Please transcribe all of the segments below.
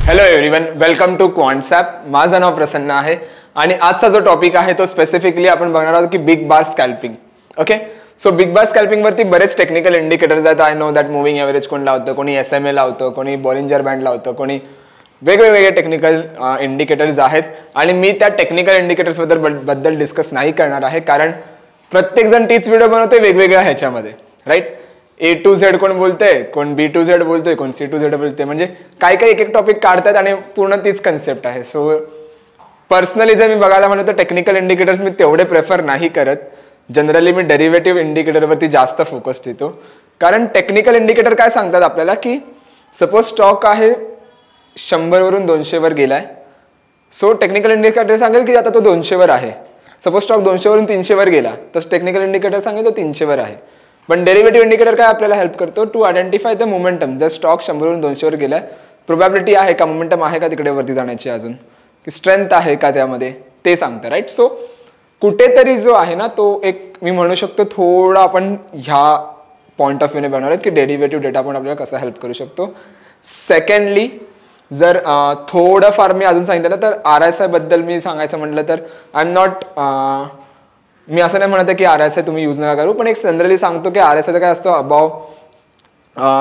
Hello everyone, welcome to Quantsapp. माझं नाव प्रसन्न आहे आणि आजचा जो टॉपिक आहे तो स्पेसिफिकली आपण बघणार आहोत की बिग बार स्कॅल्पिंग. ओके, सो बिग बार स्कॅल्पिंग वरती बरेच टेक्निकल इंडिकेटर्स आहेत. I know that moving average कोण लावतं, कोणी SMA लावतं, कोणी बॉलिंजर बँड लावतं, कोणी वेगवेगळे टेक्निकल इंडिकेटर्स आहेत आणि मी त्या टेक्निकल इंडिकेटर्स बद्दल डिस्कस नाही करणार आहे, कारण प्रत्येक जण तीच व्हिडिओ बनवते वेगवेगळ्या ह्याच्यामध्ये, राईट. A to Z कोण बोलतंय, कोण B to Z बोलतोय, कोण C to Z बोलतोय, म्हणजे काय काय एक एक टॉपिक काढतात आणि पूर्ण तीच कन्सेप्ट आहे. सो पर्सनली जर मी बघायला म्हणतो तर टेक्निकल इंडिकेटर्स मी तेवढे प्रेफर नाही करत. जनरली मी डेरिव्हेटिव्ह इंडिकेटरवरती जास्त फोकस देतो, कारण टेक्निकल इंडिकेटर काय सांगतात आपल्याला की सपोज स्टॉक आहे 100 वरून 200 वर गेलाय. सो टेक्निकल इंडिकेटर सांगेल की आता तो 200 वर आहे. सपोज स्टॉक 200 वरून 300 वर गेला तर टेक्निकल इंडिकेटर सांगेल तो 300 वर आहे. पण डेरिव्हेटिव्ह इंडिकेटर काय आपल्याला हेल्प करतो टू आयडेंटिफाय द मोमेंटम. जर स्टॉक 100 वरून 200 वर गेलाय, प्रोबॅबिलिटी आहे का, मोमेंटम आहे का तिकडे वरती जाण्याची, अजून की स्ट्रेंथ आहे का त्यामध्ये, ते सांगतं, राईट. सो कुठेतरी जो आहे ना तो एक मी म्हणू शकतो थोडा आपण ह्या पॉईंट ऑफ व्ह्यूने बनवलं की डेरिव्हेटिव्ह डेटा पण आपल्याला कसा हेल्प करू शकतो. सेकंडली जर थोडंफार मी अजून सांगितलं तर RSI बद्दल मी सांगायचं म्हटलं तर आय एम नॉट, मी असं नाही म्हणत की RSI तुम्ही यूज नका करू, पण एक जनरली सांगतो की RSI काय असतं अबाव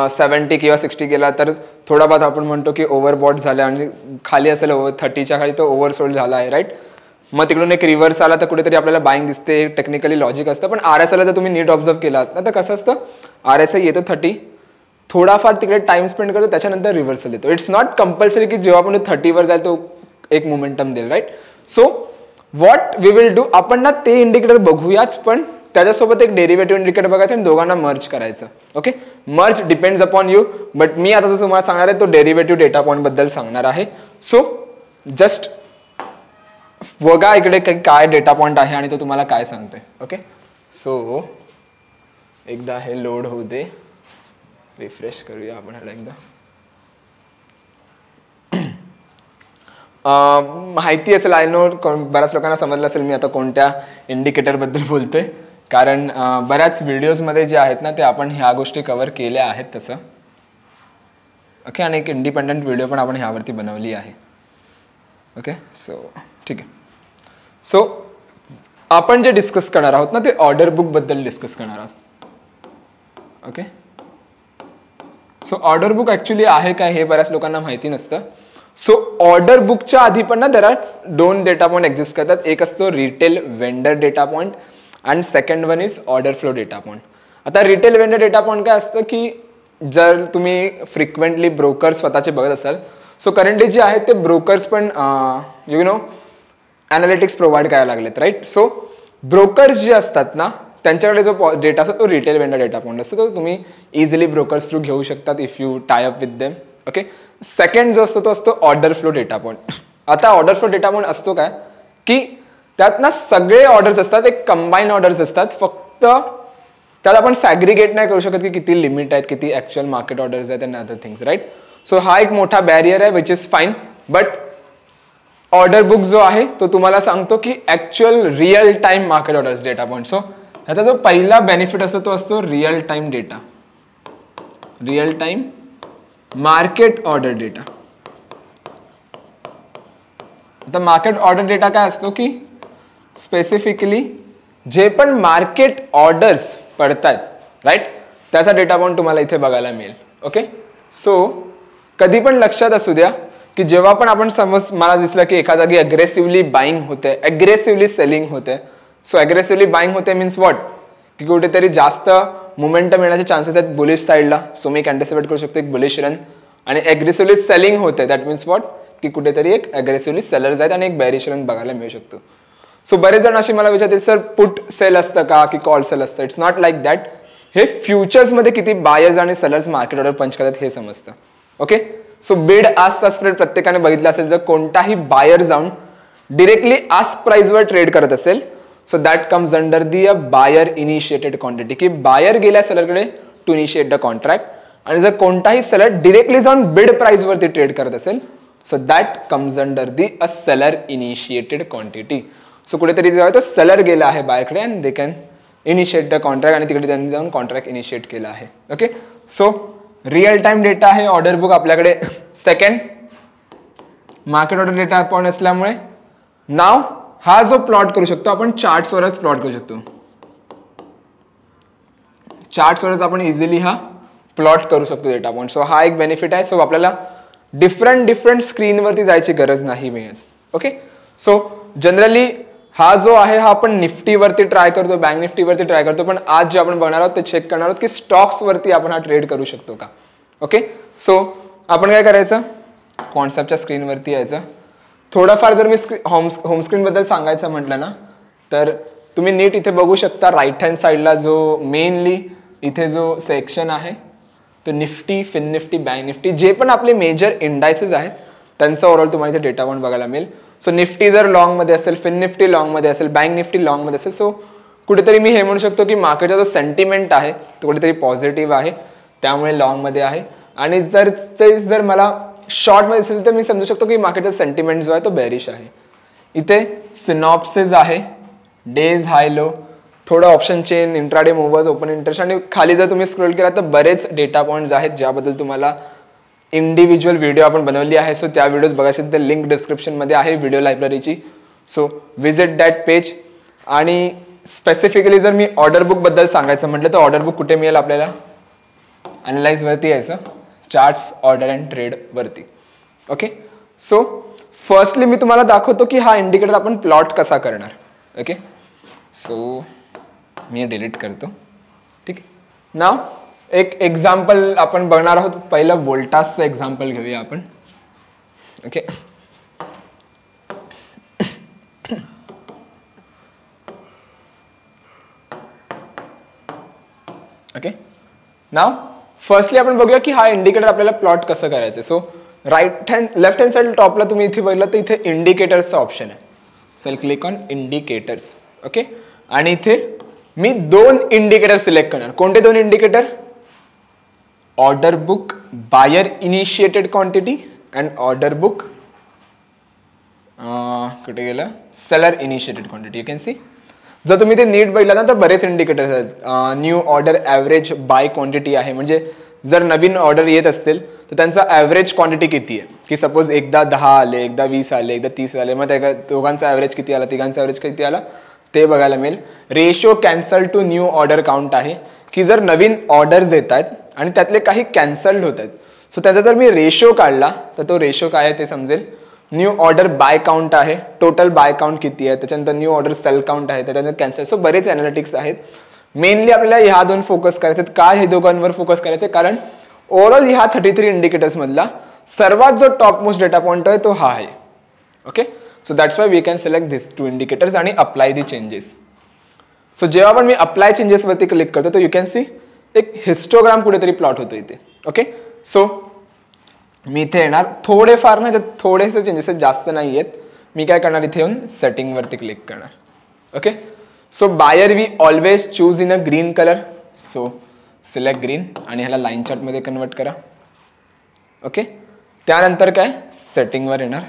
70 किंवा 60 गेला तर थोडा बहुत आपण म्हणतो की ओव्हरबॉट झालं आणि खाली असेल 30च्या खाली तो ओव्हरसोल्ड झाला आहे, राईट. मग तिकडून एक रिव्हर्स आला तर कुठेतरी आपल्याला बाईंग दिसते, टेक्निकली लॉजिक असतं. पण RSIला जर तुम्ही नीट ऑब्झर्व केलात ना तर कसं असतं, RSI येतो 30, थोडाफार तिकडे टाइम स्पेंड करतो, त्याच्यानंतर रिव्हर्सल येतो. इट्स नॉट कंपल्सरी की जेव्हा आपण 30 वर जाईल तो एक मोमेंटम देईल, right. So what we will do, आपण ना ते इंडिकेटर बघूयाच, पण त्याच्यासोबत एक डेरिव्हेटिव्ह इंडिकेटर बघायचं आणि दोघांना मर्ज करायचं. Okay, merge depends upon you, but मी आता जो तुम्हाला सांगणार आहे तो डेरिव्हेटिव्ह डेटा पॉईंट बद्दल सांगणार आहे. सो जस्ट बघा इकडे काय डेटा पॉईंट आहे आणि तो तुम्हाला काय सांगतोय. ओके, सो एकदा हे लोड होऊ दे, रिफ्रेश करूया आपण ह्याला एकदा. माहिती असेल, आय नो बऱ्याच लोकांना समजलं असेल मी आता कोणत्या इंडिकेटर बद्दल बोलतोय, कारण बऱ्याच व्हिडिओजमध्ये जे आहेत ना ते आपण ह्या गोष्टी कव्हर केल्या आहेत तसं. ओके, आणि एक इंडिपेंडंट व्हिडिओ पण आपण ह्यावरती बनवली आहे. ओके, सो ठीक आहे. सो आपण जे डिस्कस करणार आहोत ना ते ऑर्डर बुक बद्दल डिस्कस करणार आहोत. Okay, so order book actually आहे काय हे बऱ्याच लोकांना माहिती नसतं. सो ऑर्डर बुकच्या आधी पण ना there are 2 data point exist करतात. एक असतो retail vendor data point and second one is order flow data point. आता रिटेल वेंडर डेटा पॉईंट काय असतं की जर तुम्ही फ्रिक्वेंटली ब्रोकर्स स्वतःचे बघत असाल, सो करंटली जे आहेत ते ब्रोकर्स पण यू नो ॲनालिटिक्स प्रोव्हाइड करायला लागलेत, राईट. सो ब्रोकर्स जे असतात ना त्यांच्याकडे जो डेटा असतो तो रिटेल वेंडर डेटा पॉईंट असतो, तो तुम्ही इझिली ब्रोकर्स थ्रू घेऊ शकतात if you tie up with them. Okay, second जो असतो तो असतो ऑर्डर फ्लो डेटा पॉईंट. आता ऑर्डर फ्लो डेटा पॉईंट असतो काय की त्यात ना सगळे ऑर्डर्स असतात, एक कंबाईन ऑर्डर्स असतात, फक्त त्यात आपण सॅग्रिगेट नाही करू शकत की किती लिमिट आहेत, किती ऍक्च्युअल मार्केट ऑर्डर्स आहेत and other things, right. So हा एक मोठा बॅरियर आहे which is fine, but order book जो आहे तो तुम्हाला सांगतो की actual real time market orders data point. So ह्याचा जो पहिला बेनिफिट असतो तो असतो real time data, real time market order data. आता मार्केट ऑर्डर डेटा काय असतो की स्पेसिफिकली जे पण मार्केट ऑर्डर्स पडतात, राईट, त्याचा डेटा पॉईंट तुम्हाला इथे बघायला मिळेल. ओके, सो कधी पण लक्षात असू द्या की जेव्हा पण आपण समज मला दिसलं की एका जागी अग्रेसिव्हली बाईंग होते, अग्रेसिव्हली सेलिंग होते. सो अग्रेसिव्हली बाईंग होते मीन्स व्हॉट की कुठेतरी जास्त मोमेंटम येण्याचे चान्सेस आहेत बुलिश साईडला. सो मी एक अँटिसिपेट करू शकतो एक बुलिश रन. आणि अग्रेसिव्हली सेलिंग होते दॅट मीन्स व्हॉट की कुठेतरी एक अग्रेसिव्हली सेलर्स आहेत आणि एक बॅरिश रन बघायला मिळू शकतो. सो बरेच जण असे मला विचारतील सर पुट सेल असतं का की कॉल सेल असतं. It's not like that. हे फ्युचर्समध्ये किती बायर्स आणि सेलर्स मार्केट ऑर्डर पंच करतात हे समजतं. ओके, सो बिड आस्कचा स्प्रेड प्रत्येकाने बघितला असेल. जर कोणताही बायर जाऊन डिरेक्टली आस्क प्राइसवर ट्रेड करत असेल, so that comes under the a buyer initiated quantity, की बायर गेल्या सेलरकडे टू इनिशिएट द कॉन्ट्रॅक्ट. आणि जर कोणताही सेलर डिरेक्टली जाऊन बिड प्राइसवरती ट्रेड करत असेल, so that comes under the a seller initiated quantity. So कुठेतरी जेव्हा तो सेलर गेला आहे बायरकडे and they can initiate the contract आणि तिकडे त्यांनी जाऊन कॉन्ट्रॅक्ट इनिशिएट केला आहे. Okay, so real time data आहे ऑर्डर बुक आपल्याकडे. Second market order data point असल्यामुळे नाव हा जो प्लॉट करू शकतो आपण चार्ट्सवरच प्लॉट करू शकतो. चार्ट्सवरच आपण इझिली हा प्लॉट करू शकतो डेटा पॉइंट. सो हा एक बेनिफिट आहे. सो आपल्याला डिफरंट स्क्रीनवरती जायची गरज नाही मिळत. ओके. सो जनरली हा जो आहे हा आपण निफ्टीवरती ट्राय करतो, बँक निफ्टीवरती ट्राय करतो, पण आज जे आपण बघणार आहोत ते चेक करणार आहोत की स्टॉक्सवरती आपण हा ट्रेड करू शकतो का. ओके. सो आपण काय करायचं, कॉन्सेप्टच्या स्क्रीनवरती यायचं. थोडंफार जर मी होम स्क्रीनबद्दल सांगायचं म्हटलं ना तर तुम्ही नीट इथे बघू शकता राईट हँड साईडला जो मेनली इथे जो सेक्शन आहे तो Nifty, fin Nifty, bank Nifty जे पण आपले मेजर इंडायसेस आहेत त्यांचा ओव्हरऑल तुम्हाला इथे डेटा पॉइंट बघायला मिळेल. सो निफ्टी जर लॉंगमध्ये असेल, फिन निफ्टी लॉंगमध्ये असेल, बँक निफ्टी लॉंगमध्ये असेल, सो कुठेतरी मी हे म्हणू शकतो की मार्केटचा जो सेंटिमेंट आहे तो कुठेतरी पॉझिटिव्ह आहे, त्यामुळे लॉंगमध्ये आहे. आणि जर मला शॉर्टमध्ये असेल तर मी समजू शकतो की मार्केटचा सेंटिमेंट जो आहे तो बेरिश आहे. इथे सिनॉप्सिस आहे, डेज हाय लो, थोडं option chain, intraday movers, open interest, आणि खाली जर तुम्ही स्क्रोल केला तर बरेच डेटा पॉइंट्स आहेत ज्याबद्दल तुम्हाला इंडिव्हिज्युअल व्हिडिओ आपण बनवली आहे. सो त्या व्हिडिओज बघायचे तर लिंक डिस्क्रिप्शनमध्ये आहे व्हिडिओ लायब्ररीची. So visit that page. आणि स्पेसिफिकली जर मी ऑर्डर बुकबद्दल सांगायचं म्हटलं तर ऑर्डर बुक कुठे मिळेल आपल्याला, अनालाइजवरती यायचं, चार्ट्स, ऑर्डर अँड ट्रेड वरती. ओके. सो फर्स्टली मी तुम्हाला दाखवतो की हा इंडिकेटर आपण प्लॉट कसा करणार. ओके. सो मी डिलीट करतो. ठीक आहे. नाव एक एक्झाम्पल आपण बघणार आहोत. पहिलं वोल्टासचं एक्झाम्पल घेऊया आपण. ओके. ओके. नाव फर्स्टली आपण बघूया की हा इंडिकेटर आपल्याला प्लॉट कसं करायचं. सो लेफ्ट हँड साइड टॉपला तुम्ही इथे बघितलं तर इथे इंडिकेटर्सचा ऑप्शन आहे. So click on indicators. Okay. आणि इथे मी 2 इंडिकेटर सिलेक्ट करणार. कोणते 2 indicator, order book buyer initiated quantity and order book कुठे गेलं, seller initiated quantity. You can see. जर तुम्ही ते नीट बघितलं ना तर बरेच इंडिकेटर्स आहेत. New order average by quantity आहे, म्हणजे जर नवीन ऑर्डर येत असतील तर त्यांचा ॲव्हरेज क्वांटिटी किती आहे, की सपोज एकदा 10 आले, एकदा 20 आले, एकदा 30 आले, मग त्या दोघांचा ॲव्हरेज किती आला, तिघांचा ॲव्हरेज किती आला ते बघायला मिळेल. Ratio cancel to new order count आहे, की जर नवीन ऑर्डर्स येत आहेत आणि त्यातले काही कॅन्सल्ड होत आहेत, सो त्याचा जर मी रेशो काढला तर तो रेशो काय आहे ते समजेल. न्यू ऑर्डर बाय काउंट आहे, टोटल बाय काउंट किती आहे, त्याच्यानंतर न्यू ऑर्डर सेल काउंट आहे, त्याच्यानंतर कॅन्सल. सो बरेच अनालिटिक्स आहेत. मेनली आपल्याला ह्या 2 फोकस करायचे. काय हे दोघांवर फोकस करायचे, कारण ओव्हरऑल ह्या 33 इंडिकेटर्स मधला सर्वात जो टॉप मोस्ट डेटा पॉइंट आहे तो हा आहे. Okay. So that's why we can select this 2 indicators आणि अप्लाय दी चेंजेस. सो जेव्हा पण मी अप्लाय चेंजेस वरती क्लिक करतो तर यू कॅन सी एक हिस्टोग्राम कुठेतरी प्लॉट होतो इथे. ओके. सो मी इथे येणार, थोडेफार ना थोडेसे चेंजेस आहेत, जास्त नाही आहेत. मी काय करणार, इथे येऊन सेटिंग वरती क्लिक करणार. Okay. So buyer we always choose in a green colour. So select green आणि ह्याला लाईन चार्ट मध्ये कन्वर्ट करा. ओके. त्यानंतर काय, सेटिंगवर येणार.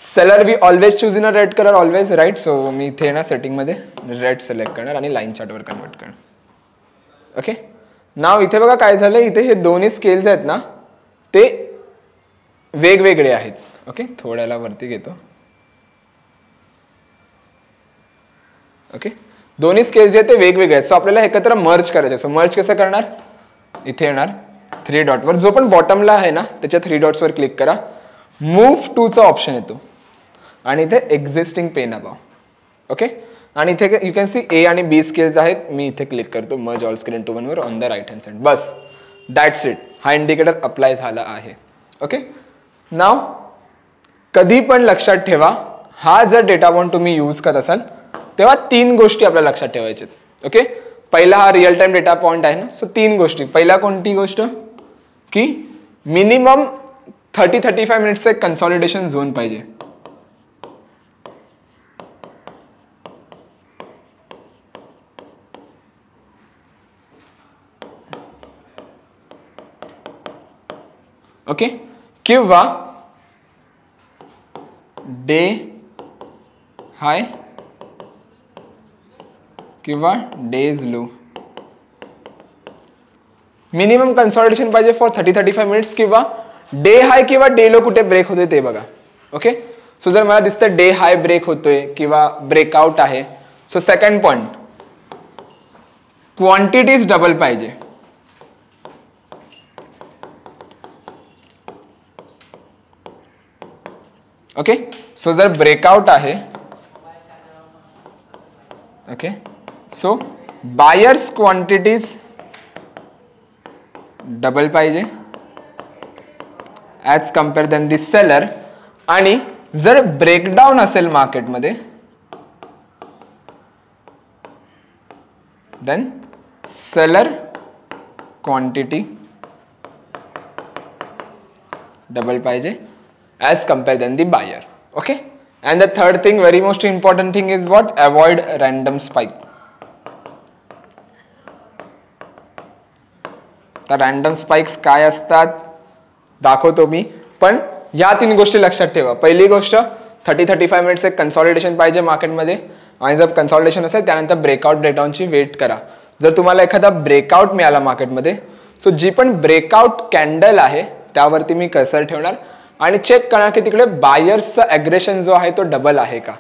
Seller we always choose in a red colour, always right. So मी इथे येणार, सेटिंगमध्ये रेड सिलेक्ट करणार आणि लाईन चार्टवर कन्वर्ट करणार. ओके. नाव इथे बघा काय झालं, इथे हे दोन्ही स्केल्स आहेत ना ते वेगवेगळे आहेत. ओके. थोड्याला वरती घेतो. ओके. दोन्ही स्केल्स आहेत ते वेगवेगळे आहेत. सो आपल्याला एकत्र मर्ज करायचं. सो मर्ज कसं करणार, इथे येणार 3 डॉटवर, जो पण बॉटमला आहे ना त्याच्या 3 डॉट्सवर क्लिक करा. मूव्ह टूचा ऑप्शन येतो आणि इथे एक्झिस्टिंग पेन अबाव. ओके. आणि इथे यू कॅन सी ए आणि बी स्केल्स आहेत. मी इथे क्लिक करतो मर्ज ऑल स्क्रीन टू 1 वर on the right hand side. बस दॅट्स इट. हा इंडिकेटर अप्लाय झाला आहे. ओके. नाव कधी पण लक्षात ठेवा, हा जर डेटा पॉइंट तुम्ही यूज करत असाल तेव्हा 3 गोष्टी आपल्याला लक्षात ठेवायच्या. ओके. पहिला हा रिअल टाइम डेटा पॉइंट आहे ना, सो 3 गोष्टी. पहिला कोणती गोष्ट, की मिनिमम 30-35 मिनिट्सचं एक कन्सॉलिडेशन झोन पाहिजे. ओके. किंवा डे हाय किंवा डेज लो. मिनिमम कन्सॉलिडेशन पाहिजे फॉर 30-35 मिनिट्स, किंवा डे हाय किंवा डे लो कुठे ब्रेक होते ते बघा. ओके. सो जर मला दिसतं डे हाय ब्रेक होतोय किंवा ब्रेकआउट आहे, so second point, quantities double पाहिजे. ओके. सो जर ब्रेकआउट आहे, okay, so buyers quantities double पाहिजे as compare than the seller. आणि जर ब्रेकडाऊन असेल मार्केटमध्ये, देन सेलर क्वांटिटी डबल पाहिजे as compared than the buyer. Okay, and the third thing, very most important thing is what? Avoid random spike. तर random spikes काय असतात दाखवतो मी, पण या तीन गोष्टी लक्षात ठेवा. पहिली गोष्ट, 30-35 मिनिट्स एक कन्सॉलिडेशन पाहिजे मार्केटमध्ये, आणि जर कन्सॉलिडेशन असेल त्यानंतर ब्रेकआउट ब्रेकडाऊनची वेट करा. जर तुम्हाला एखादा ब्रेकआउट मिळाला मार्केटमध्ये, सो जी पण ब्रेकआउट कॅन्डल आहे त्यावरती मी कर्सर ठेवणार आणि चेक करा की तिकडे बायर्सचा ॲग्रेशन जो आहे तो डबल आहे का.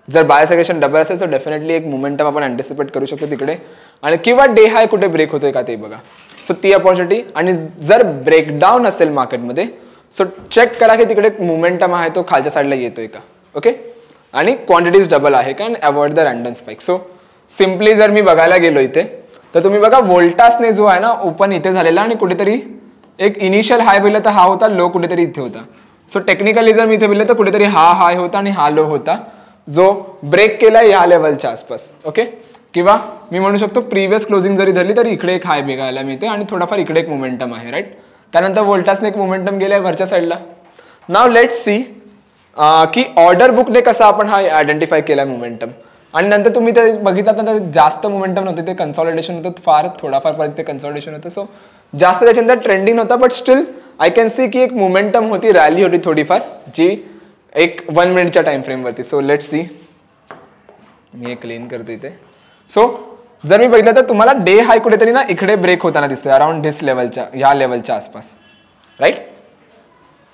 जर बायर्स ॲग्रेशन डबल असेल तर डेफिनेटली एक मोमेंटम आपण अँटिसिपेट करू शकतो तिकडे, आणि किंवा डे हाय कुठे ब्रेक होतोय का ते बघा. सो ती अपॉर्च्युनिटी. आणि जर ब्रेकडाऊन असेल मार्केटमध्ये, सो चेक करा की तिकडे मोमेंटम आहे तो खालच्या साईडला येतोय का. ओके. आणि क्वांटिटीज डबल आहे का, आणि avoid the random spike. So simply जर मी बघायला गेलो इथे, तर तुम्ही बघा वोल्टासने जो आहे ना ओपन इथे झालेला, आणि कुठेतरी एक इनिशियल हाय बघितलं तर हा होता, लो कुठेतरी इथे होता. सो टेक्निकली जर मी इथे बघितलं तर कुठेतरी हा हाय होता आणि हा लो होता, जो ब्रेक केला या लेवलच्या आसपास. ओके. किंवा मी म्हणू शकतो प्रिव्हियस क्लोजिंग जरी धरली तरी इकडे एक हाय बघायला मिळते आणि थोडाफार इकडे एक मोमेंटम आहे, राईट. त्यानंतर वोल्टासने एक मोमेंटम गेलाय वरच्या साईडला. नाव लेट्स सी की ऑर्डर बुकने कसा आपण हा आयडेंटिफाय केलाय मोमेंटम. आणि नंतर तुम्ही ते बघितलं तर जास्त मोमेंटम नव्हते, ते कन्सॉलिडेशन होतं, फार थोडाफार परत ते कन्सॉलिडेशन होतं. सो जास्त त्याच्यानंतर ट्रेंडिंग होता, but still I can see की एक मोमेंटम होती, रॅली होती थोडीफार, जी एक 1 मिनिटच्या टाइम फ्रेमवरती. सो लेट्स सी, मी एक क्लीन करतो इथे. सो जर मी बघितलं तर तुम्हाला डे हाय कुठेतरी ना इकडे ब्रेक होताना दिसतोय, अराउंड दिस लेवलच्या, या लेवलच्या आसपास, राईट.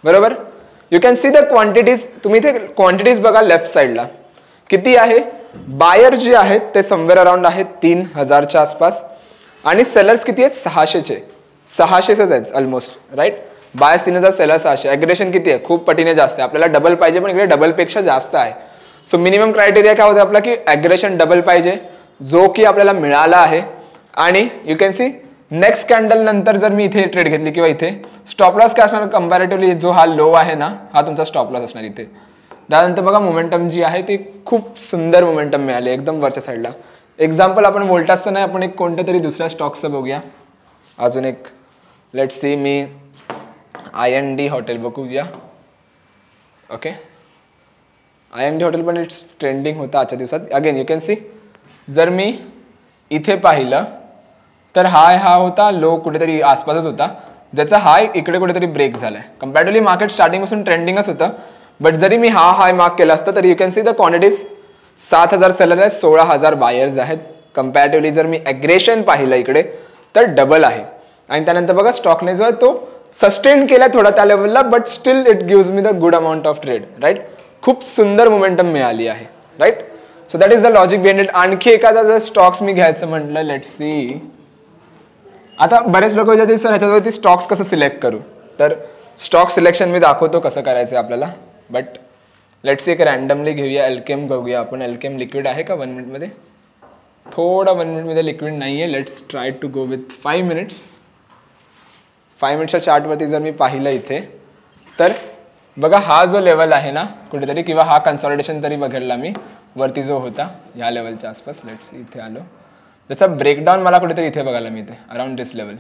बरोबर. You can see the quantities. तुम्ही इथे क्वांटिटीज बघा लेफ्ट साईडला किती आहे. बायर जे आहेत ते समवेअर अराउंड आहेत 3000च्या आसपास, आणि सेलर्स किती आहेत 600च आहेत almost, right. Buyers 3000, seller 600. Aggression किती आहे, खूप पटीने जास्त आहे. आपल्याला डबल पाहिजे, पण इकडे डबल पेक्षा जास्त आहे. सो मिनिमम क्रायटेरिया काय होतं आपला, की ॲग्रेशन डबल पाहिजे, जो की आपल्याला मिळाला आहे. आणि you can C next candle नंतर जर मी इथे ट्रेड घेतली किंवा इथे स्टॉप लॉस काय असणार, कंपॅरेटिव्हली जो हा लो आहे ना, हा तुमचा स्टॉप लॉस असणार इथे. त्यानंतर बघा मोमेंटम जी आहे ती खूप सुंदर मोमेंटम मिळाली एकदम वरच्या साईडला. एक्झाम्पल आपण वोल्टासचं नाही, आपण एक कोणत्या तरी दुसऱ्या स्टॉक्सचं बघूया. अजून एक let's see, me IND hotel बघूया. ओके. IND हॉटेल पण इट्स ट्रेंडिंग होता आजच्या दिवसात. अगेन यू कॅन सी, जर मी इथे पाहिलं तर हाय हा होता, लो कुठेतरी आसपासच होता, ज्याचा हाय इकडे कुठेतरी ब्रेक झालाय. कंपॅरेटिव्हली मार्केट स्टार्टिंगपासून ट्रेंडिंगच होतं, बट जरी मी हा हाय मार्क केला असता तरी you can see the quantities 7000 seller आहेत, 16000 बायर्स आहेत. कंपॅरेटिव्हली जर मी ॲग्रेशन पाहिलं इकडे तर डबल आहे. आणि त्यानंतर बघा स्टॉकने जो आहे तो सस्टेन केला थोडा त्या लेवलला, but still it gives me the good amount of trade, right. खूप सुंदर मोमेंटम मिळाली आहे, right. So that is the logic behind it. आणखी एखादा जर स्टॉक्स मी घ्यायचं म्हटलं, लेट्स सी. आता बरेच लोक विचारतील सर ह्याच्यावरती स्टॉक्स कसं सिलेक्ट करू, तर स्टॉक सिलेक्शन मी दाखवतो कसं करायचं आपल्याला. बट लेट्स सी एक रॅन्डमली घेऊया, एल्केम बघूया आपण. एल्केम लिक्विड आहे का 1 मिनिटमध्ये, थोडा 1 मिनिटमध्ये लिक्विड नाही आहे. Let's try to go with 5 minutes. 5 मिनिट्सच्या चार्टवरती जर मी पाहिलं इथे तर बघा हा जो लेवल आहे ना कुठेतरी, किंवा हा कन्सॉलिडेशन तरी बघितला मी वरती जो होता या लेवलच्या आसपास. लेट्स सी इथे आलो, त्याचा ब्रेकडाऊन मला कुठेतरी इथे बघायला मिळते, अराउंड दिस लेवल.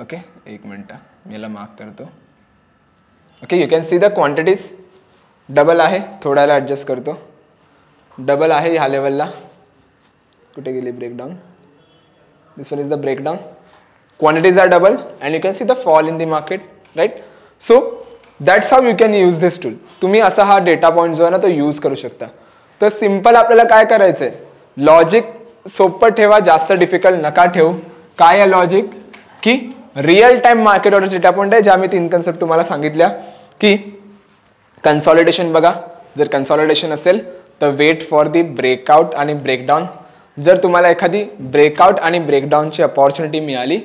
ओके. 1 मिनिट मी याला मार्क करतो. Okay. You can see the quantities double आहे, थोड्याला ॲडजस्ट करतो, डबल आहे ह्या लेवलला. कुठे गेली breakdown, this one is the breakdown. Quantities are double and you can see the fall in the market, right. So that's how you can use this tool. तुम्ही असा हा डेटा पॉईंट जो आहे ना तो यूज करू शकता. तर सिम्पल आपल्याला काय करायचंय, लॉजिक सोपं ठेवा, जास्त डिफिकल्ट नका ठेवू. काय आहे लॉजिक, की real time market order data point आहे, ज्या मी 3 कन्सेप्ट तुम्हाला सांगितल्या, की कन्सॉलिडेशन बघा, जर कन्सॉलिडेशन असेल तर वेट फॉर दी ब्रेकआउट आणि ब्रेकडाऊन. जर तुम्हाला एखादी ब्रेकआउट आणि ब्रेकडाऊनची अपॉर्च्युनिटी मिळाली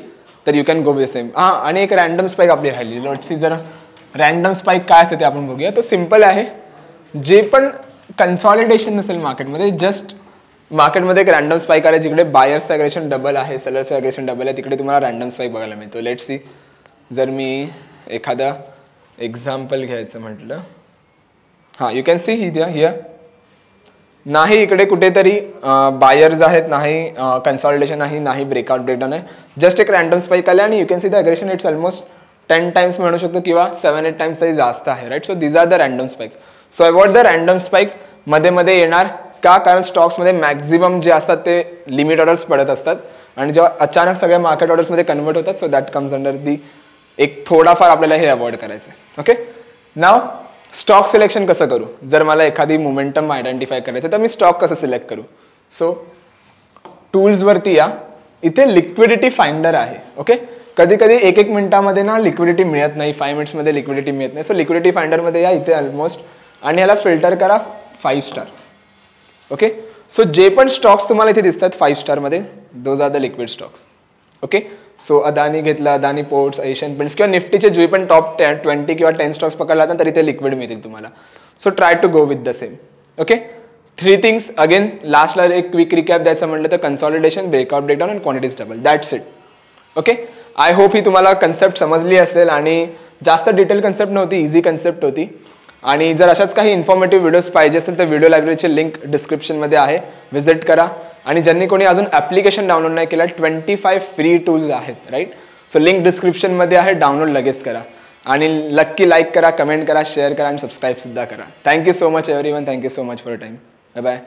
तर you can go with same. हां, आणि एक रॅन्डम स्पाईक आपली राहिली. लेट्स सी जर रॅन्डम स्पाईक काय असते ते आपण बघूया. तर सिम्पल आहे, जे पण कन्सॉलिडेशन नसेल मार्केटमध्ये, जस्ट मार्केटमध्ये एक रॅन्डम स्पाईक आले जिकडे बायर्सचं ॲग्रेशन डबल आहे, सेलर्सचं ॲग्रेशन डबल आहे, तिकडे तुम्हाला रॅन्डम स्पाईक बघायला मिळतो. लेट्स सी, जर मी एखादा एक्झाम्पल घ्यायचं म्हटलं, हां, यू कॅन सी हियर नाही इकडे कुठेतरी बायर्स आहेत, नाही कन्सॉलिडेशन आहे, नाही ब्रेकआउट ब्रेकडाऊन आहे, जस्ट एक रॅन्डम स्पाईक आले आणि you can see the aggression it's almost 10 times म्हणू शकतो किंवा 7-8 टाइम्स तरी जास्त आहे, right. So these are the random spike. So avoid the random spike. मध्ये मध्ये येणार का, कारण स्टॉक्समध्ये मॅक्झिमम जे असतात ते लिमिट ऑर्डर्स पडत असतात आणि जेव्हा अचानक सगळ्या मार्केट ऑर्डर्समध्ये कन्वर्ट होतात, सो दॅट कम्स अंडर दी, एक थोडाफार आपल्याला हे अवॉइड करायचं आहे. ओके, नाव स्टॉक सिलेक्शन कसं करू. जर मला एखादी मोमेंटम आयडेंटिफाय करायचं तर मी स्टॉक कसं सिलेक्ट करू. सो टूल्सवरती या, इथे लिक्विडिटी फाइंडर आहे. ओके, कधी कधी एक मिनिटामध्ये ना लिक्विडिटी मिळत नाही, 5 मिनिट्समध्ये लिक्विडिटी मिळत नाही. सो लिक्विडिटी फाइंडरमध्ये या इथे ऑलमोस्ट, आणि याला फिल्टर करा 5 स्टार. ओके, सो जे पण स्टॉक्स तुम्हाला इथे दिसतात 5 स्टारमध्ये, those are the liquid stocks. Okay, so Adani घेतला, अदानी पोर्ट्स, एशियन पेंट्स किंवा निफ्टीचे जे पण टॉप 20 किंवा 10 स्टॉक्स पकडला तर इथे लिक्विड मिळतील तुम्हाला. So try to go with the same. Okay, 3 things again लास्टला एक क्विक रिकॅप द्यायचं म्हटलं तर consolidation, breakout breakdown and quantities double, that's it. Okay, I hope ही तुम्हाला कन्सेप्ट समजली असेल आणि जास्त डिटेल कन्सेप्ट नव्हती, इझी कन्सेप्ट होती. आणि जर अशाच काही इन्फॉर्मेटिव्ह व्हिडिओज पाहिजे असेल तर व्हिडिओ लायब्ररीची लिंक डिस्क्रिप्शनमध्ये आहे, व्हिजिट करा. आणि ज्यांनी कोणी अजून ॲप्लिकेशन डाउनलोड नाही केलं, 25 फ्री टूल्स आहेत, राईट. सो लिंक डिस्क्रिप्शनमध्ये आहे, डाउनलोड लगेच करा. आणि नक्की लाईक करा, कमेंट करा, शेअर करा आणि सबस्क्राईबसुद्धा करा. Thank you so much everyone, thank you so much for time. Bye bye.